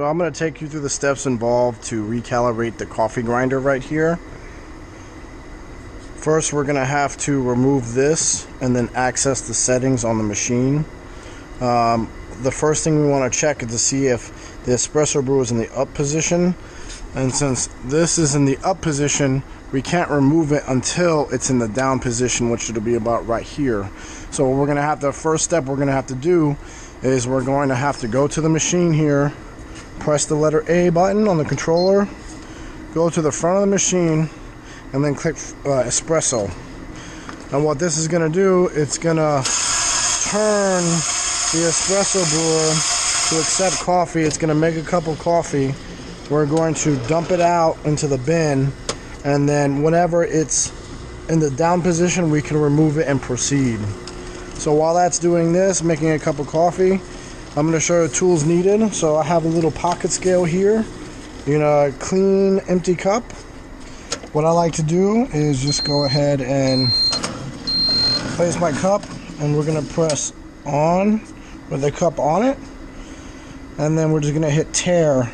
So I'm going to take you through the steps involved to recalibrate the coffee grinder right here. First, we're going to have to remove this and then access the settings on the machine. The first thing we want to check is to see if the espresso brewer is in the up position. And since this is in the up position, we can't remove it until it's in the down position, which it'll be about right here. So what we're going to have, the first step we're going to have to do is we're going to have to go to the machine here, press the letter A button on the controller, go to the front of the machine, and then click espresso. And what this is going to do, it's going to turn the espresso brewer to accept coffee. It's going to make a cup of coffee. We're going to dump it out into the bin, and then whenever it's in the down position, we can remove it and proceed. So while that's doing this, making a cup of coffee, I'm going to show you the tools needed. So I have a little pocket scale here, a clean, empty cup. What I like to do is just go ahead and place my cup, and we're going to press on with the cup on it, and then we're just going to hit tear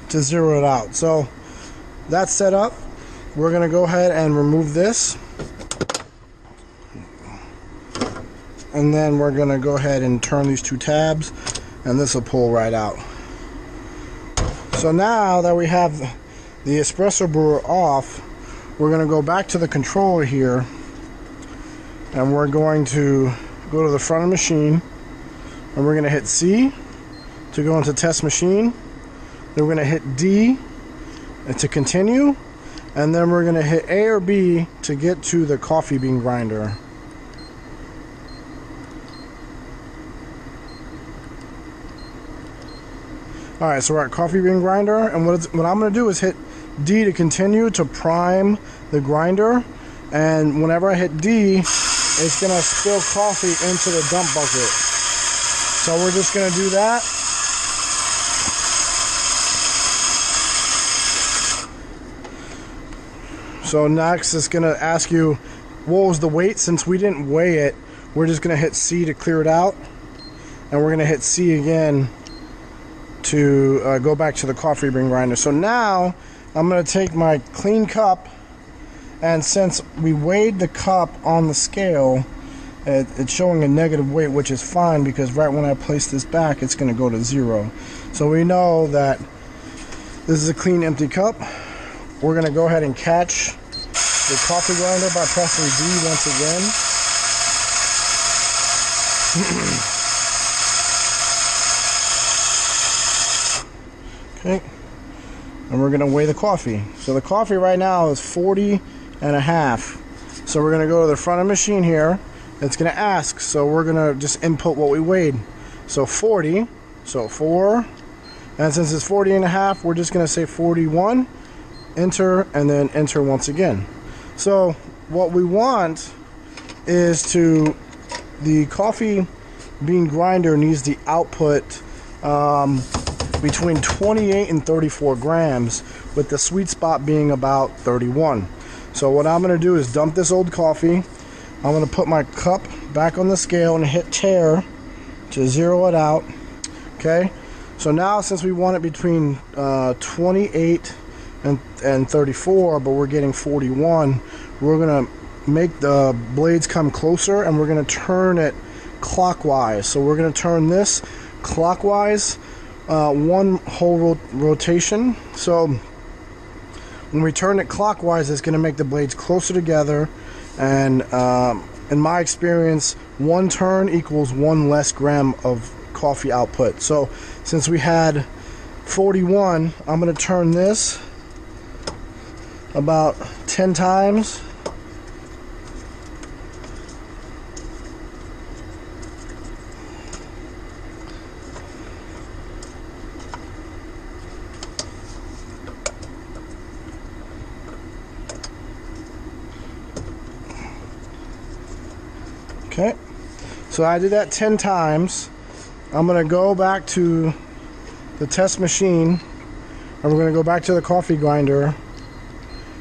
to zero it out. So that's set up. We're going to go ahead and remove this, and then we're going to go ahead and turn these two tabs, and this will pull right out. So now that we have the espresso brewer off, we're going to go back to the controller here, and we're going to go to the front of the machine, and we're going to hit C to go into test machine. Then we're going to hit D to continue, and then we're going to hit A or B to get to the coffee bean grinder. Alright, so we're at coffee bean grinder, and what I'm going to do is hit D to continue to prime the grinder, and whenever I hit D, it's going to spill coffee into the dump bucket. So we're just going to do that. So next it's going to ask you what was the weight. Since we didn't weigh it, we're just going to hit C to clear it out, and we're going to hit C again to go back to the coffee bean grinder. So now I'm going to take my clean cup, and since we weighed the cup on the scale, it's showing a negative weight, which is fine because right when I place this back, it's going to go to 0. So we know that this is a clean, empty cup. We're going to go ahead and catch the coffee grinder by pressing D once again. Okay. And we're going to weigh the coffee. So the coffee right now is 40.5. So we're going to go to the front of the machine here. It's going to ask. So we're going to just input what we weighed. So 40. So 4. And since it's 40.5, we're just going to say 41. Enter, and then enter once again. So what we want is the coffee bean grinder needs the output between 28 and 34 grams, with the sweet spot being about 31. So what I'm going to do is dump this old coffee. I'm going to put my cup back on the scale and hit tear to zero it out. Okay, so now since we want it between 28 and 34, but we're getting 41, we're going to make the blades come closer, and we're going to turn it clockwise. So we're going to turn this clockwise one whole rotation. So when we turn it clockwise, it's going to make the blades closer together, and in my experience, one turn equals one less gram of coffee output. So since we had 41, I'm going to turn this about 10 times. Okay, so I did that 10 times. I'm going to go back to the test machine, and we're going to go back to the coffee grinder.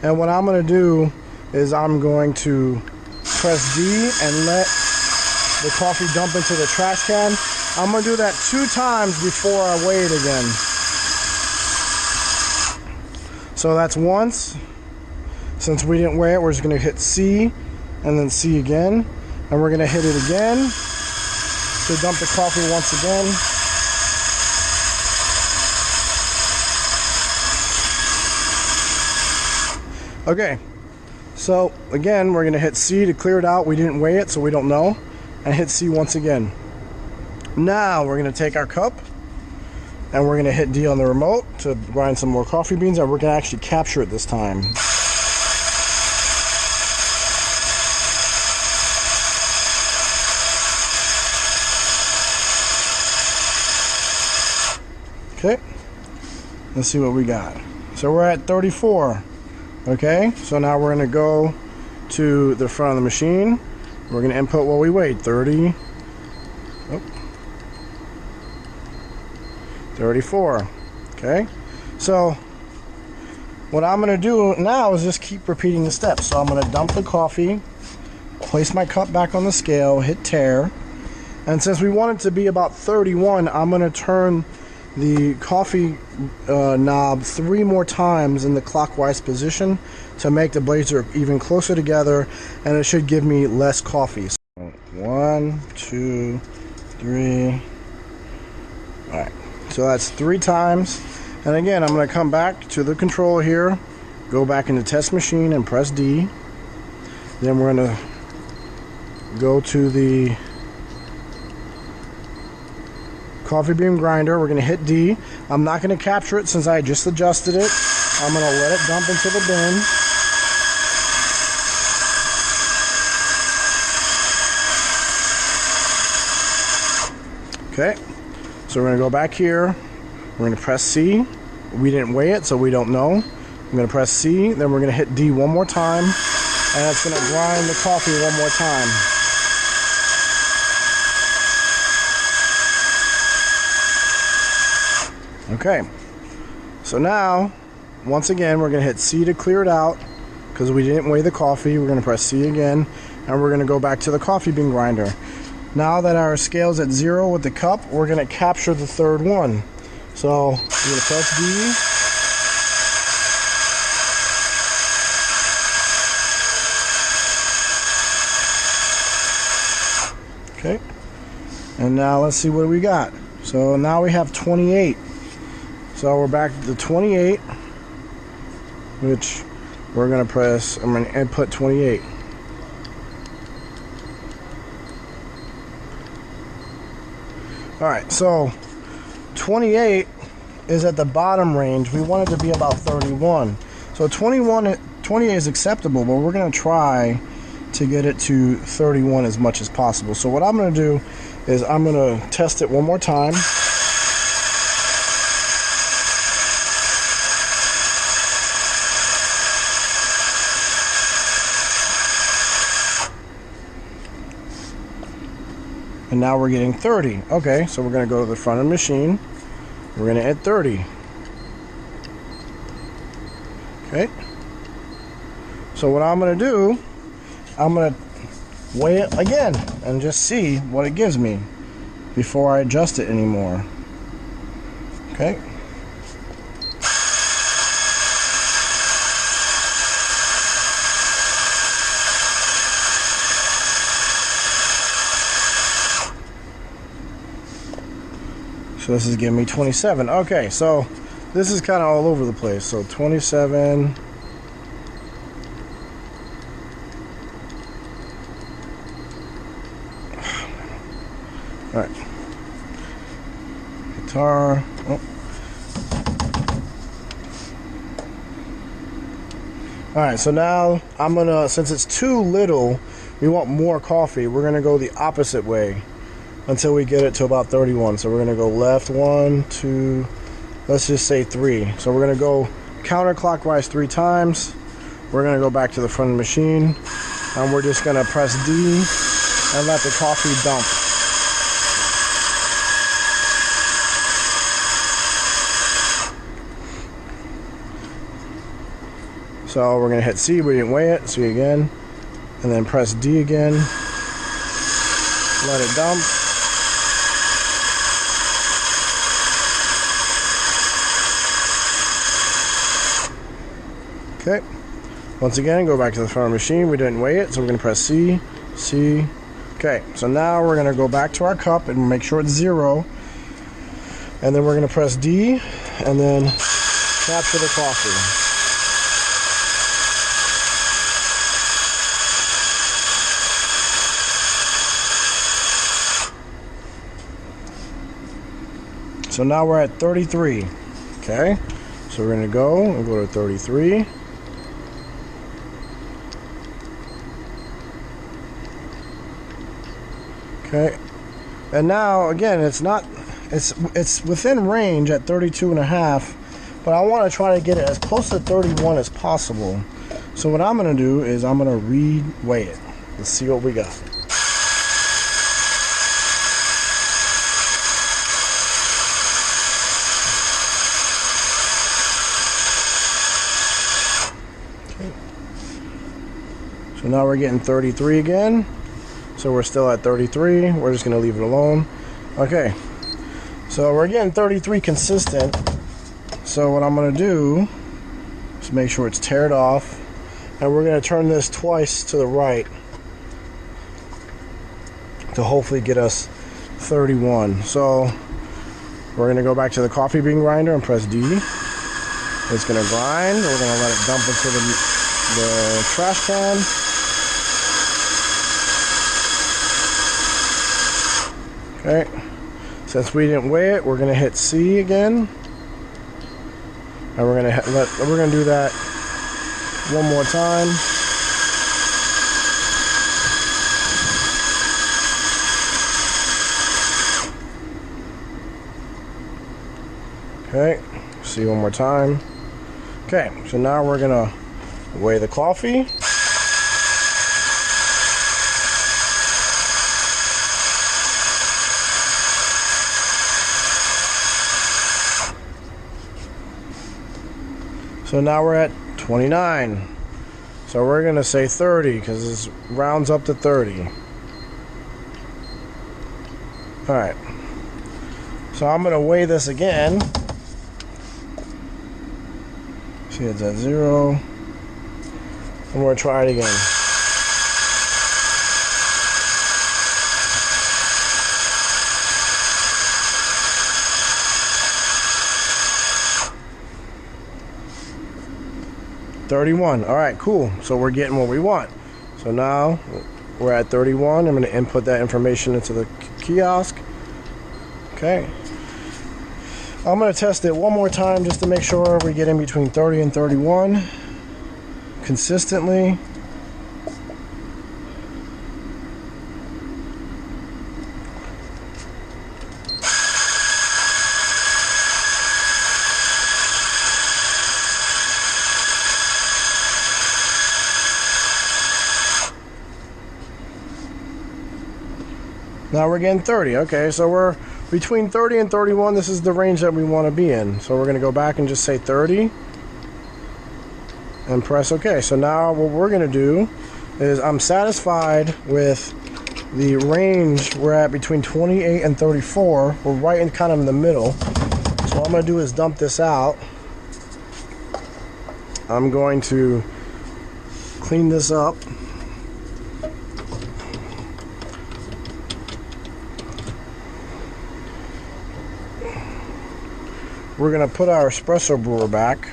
And what I'm going to do is I'm going to press D and let the coffee dump into the trash can. I'm going to do that 2 times before I weigh it again. So that's once. Since we didn't weigh it, we're just going to hit C and then C again. And we're going to hit it again to dump the coffee once again. Okay, so again, we're going to hit C to clear it out. We didn't weigh it, so we don't know. And hit C once again. Now we're going to take our cup and we're going to hit D on the remote to grind some more coffee beans, and we're going to actually capture it this time. Okay, let's see what we got. So we're at 34. Okay, so now we're going to go to the front of the machine. We're going to input what we weighed, 34. Okay, so what I'm going to do now is just keep repeating the steps. So I'm going to dump the coffee, place my cup back on the scale, hit tare, and since we want it to be about 31, I'm going to turn the coffee knob 3 more times in the clockwise position to make the blades are even closer together, and it should give me less coffee. So 1, 2, 3. Alright, so that's 3 times. And again, I'm going to come back to the control here, go back into test machine and press D. Then we're going to go to the coffee bean grinder. We're going to hit D. I'm not going to capture it since I just adjusted it. I'm going to let it dump into the bin. Okay, so we're going to go back here. We're going to press C. We didn't weigh it, so we don't know. I'm going to press C, then we're going to hit D one more time, and it's going to grind the coffee one more time. Okay, so now, once again, we're going to hit C to clear it out because we didn't weigh the coffee. We're going to press C again, and we're going to go back to the coffee bean grinder. Now that our scale's at 0 with the cup, we're going to capture the third one. So, we're going to press D. Okay, and now let's see what we got. So now we have 28. So we're back to the 28, which we're going to press, I'm going to input 28. Alright, so 28 is at the bottom range. We want it to be about 31. So 28 is acceptable, but we're going to try to get it to 31 as much as possible. So what I'm going to do is I'm going to test it one more time. And now we're getting 30. Okay, so we're going to go to the front of the machine. We're going to hit 30. Okay. So what I'm going to do, I'm going to weigh it again and just see what it gives me before I adjust it anymore. Okay. So this is giving me 27. Okay, so this is kind of all over the place. So 27. All right. Guitar. Oh. All right, so now I'm gonna, since it's too little, we want more coffee. We're gonna go the opposite way until we get it to about 31. So we're going to go left 1, 2, let's just say 3. So we're going to go counterclockwise 3 times. We're going to go back to the front of the machine, and we're just going to press D and let the coffee dump. So we're going to hit C, we didn't weigh it, C again, and then press D again, let it dump. Okay. Once again, go back to the front of the machine. We didn't weigh it, so we're going to press C, C. Okay, so now we're going to go back to our cup and make sure it's 0. And then we're going to press D and then capture the coffee. So now we're at 33. Okay, so we're going to go and go to 33. Okay, and now again, it's within range at 32.5, but I want to try to get it as close to 31 as possible. So what I'm going to do is I'm going to re-weigh it. Let's see what we got. Okay. So now we're getting 33 again. So we're still at 33. We're just going to leave it alone. Okay. So we're getting 33 consistent. So what I'm going to do is make sure it's teared off. And we're going to turn this twice to the right to hopefully get us 31. So we're going to go back to the coffee bean grinder and press D. It's going to grind. We're going to let it dump into the trash can. Okay, since we didn't weigh it, we're going to hit C again, and we're going to do that one more time. Okay, C one more time. Okay, so now we're going to weigh the coffee. So now we're at 29. So we're going to say 30 because this rounds up to 30. Alright. So I'm going to weigh this again. See, it's at 0. And we're going to try it again. $31. All right, cool. So we're getting what we want. So now we're at 31. I'm going to input that information into the kiosk. Okay. I'm going to test it one more time just to make sure we get in between 30 and 31 consistently. Now we're getting 30. Okay, so we're between 30 and 31. This is the range that we want to be in. So we're going to go back and just say 30 and press OK. So now what we're going to do is I'm satisfied with the range we're at between 28 and 34. We're right in kind of in the middle. So what I'm going to do is dump this out. I'm going to clean this up. We're going to put our espresso brewer back.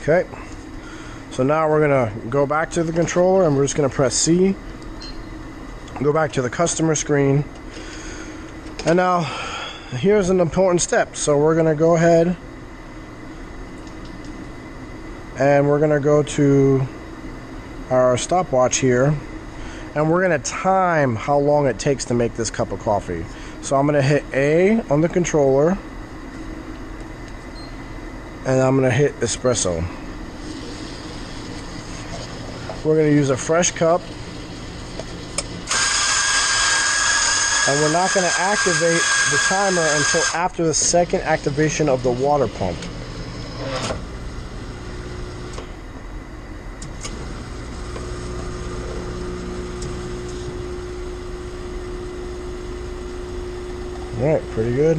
Okay. So now we're going to go back to the controller and we're just going to press C. Go back to the customer screen. And now here's an important step. So we're going to go ahead and we're going to go to our stopwatch here and we're going to time how long it takes to make this cup of coffee. So I'm going to hit A on the controller and I'm going to hit espresso. We're going to use a fresh cup and we're not going to activate the timer until after the second activation of the water pump. Alright, pretty good.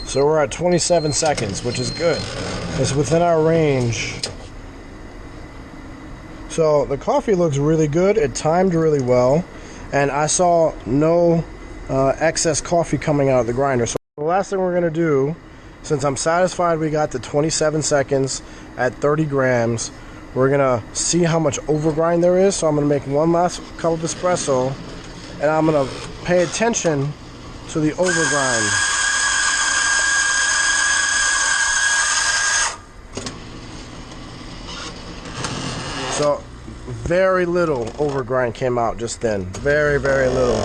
So we're at 27 seconds, which is good. It's within our range. So the coffee looks really good. It timed really well. And I saw no excess coffee coming out of the grinder. So the last thing we're going to do, since I'm satisfied we got to 27 seconds at 30 grams, we're going to see how much overgrind there is. So I'm going to make one last cup of espresso. And I'm going to pay attention to the overgrind. So, very little overgrind came out just then. Very, very little.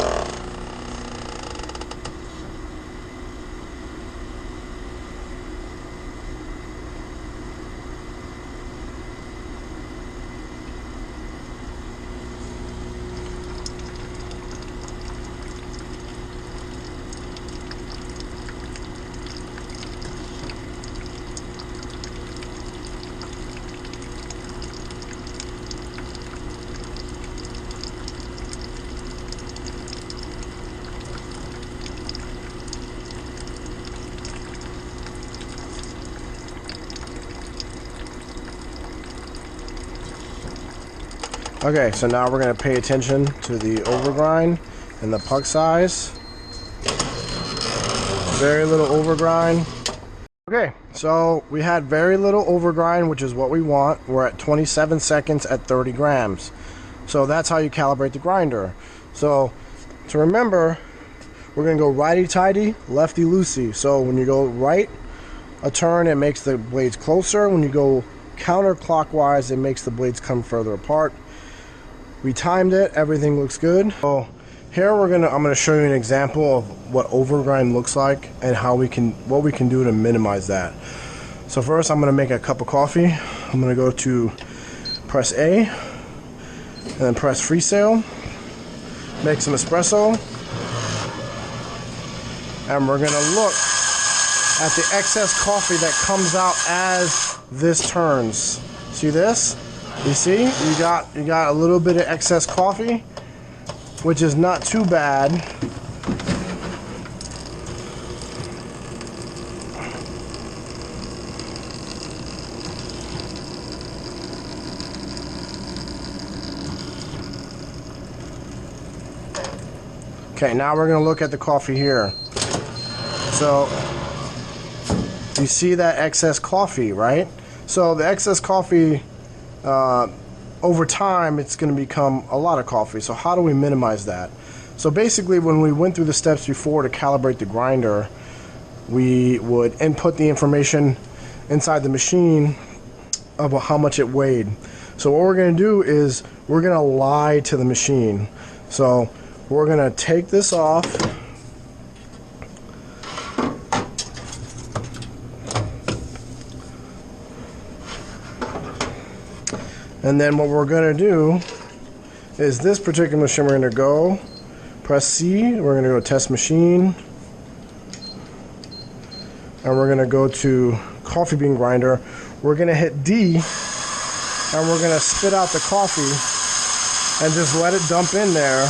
Okay, so now we're going to pay attention to the overgrind and the puck size. Very little overgrind. Okay, so we had very little overgrind, which is what we want. We're at 27 seconds at 30 grams. So that's how you calibrate the grinder. So to remember, we're going to go righty-tighty, lefty-loosey. So when you go right a turn, it makes the blades closer. When you go counterclockwise, it makes the blades come further apart. We timed it, everything looks good. So here I'm gonna show you an example of what overgrind looks like and what we can do to minimize that. So first I'm gonna make a cup of coffee. I'm gonna go to press A and then press freesail. Make some espresso. And we're gonna look at the excess coffee that comes out as this turns. See this? You see, you got a little bit of excess coffee, which is not too bad. Okay, now we're going to look at the coffee here. So, you see that excess coffee, right? So the excess coffee, over time, it's going to become a lot of coffee. So how do we minimize that? So basically, when we went through the steps before to calibrate the grinder, we would input the information inside the machine about how much it weighed. So what we're going to do is we're going to lie to the machine. So we're going to take this off. And then what we're going to do is this particular machine, we're going to go press C, we're going to go test machine, and we're going to go to coffee bean grinder. We're going to hit D, and we're going to spit out the coffee and just let it dump in there.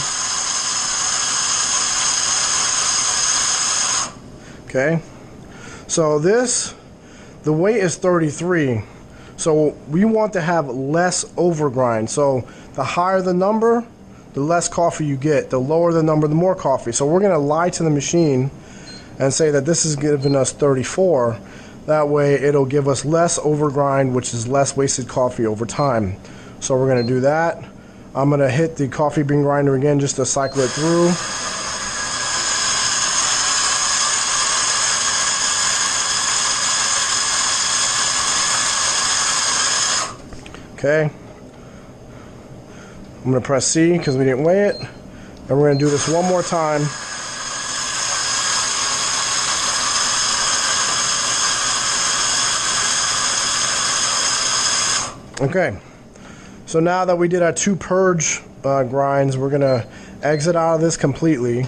Okay, so the weight is 33. So we want to have less overgrind. So the higher the number, the less coffee you get. The lower the number, the more coffee. So we're going to lie to the machine and say that this is giving us 34. That way it'll give us less overgrind, which is less wasted coffee over time. So we're going to do that. I'm going to hit the coffee bean grinder again just to cycle it through. Okay, I'm going to press C because we didn't weigh it, and we're going to do this one more time. Okay, so now that we did our 2 purge grinds, we're gonna exit out of this completely.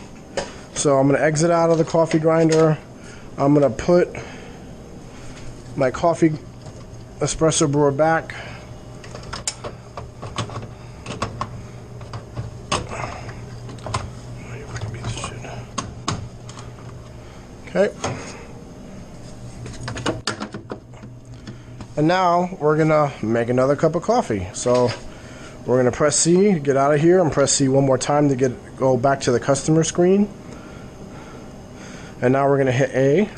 So I'm gonna exit out of the coffee grinder. I'm gonna put my coffee espresso brewer back. Okay. And now we're gonna make another cup of coffee. So we're gonna press C to get out of here, and press C one more time to go back to the customer screen. And now we're gonna hit A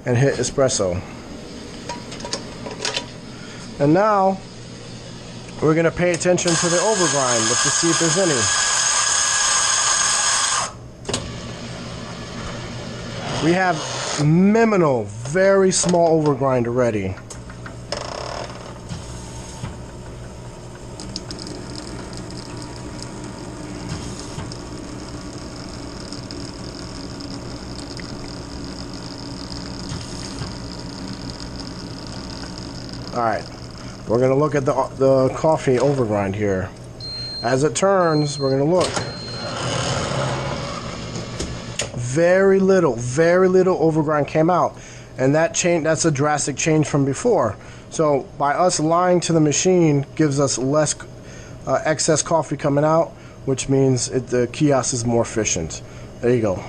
and hit espresso. And now we're gonna pay attention to the overgrind. Let's just see if there's any. We have minimal, very small overgrind already. Alright, we're going to look at the coffee overgrind here. As it turns, we're going to look. Very little overgrind came out. And that's a drastic change from before. So by us lying to the machine gives us less excess coffee coming out, which means the kiosk is more efficient. There you go.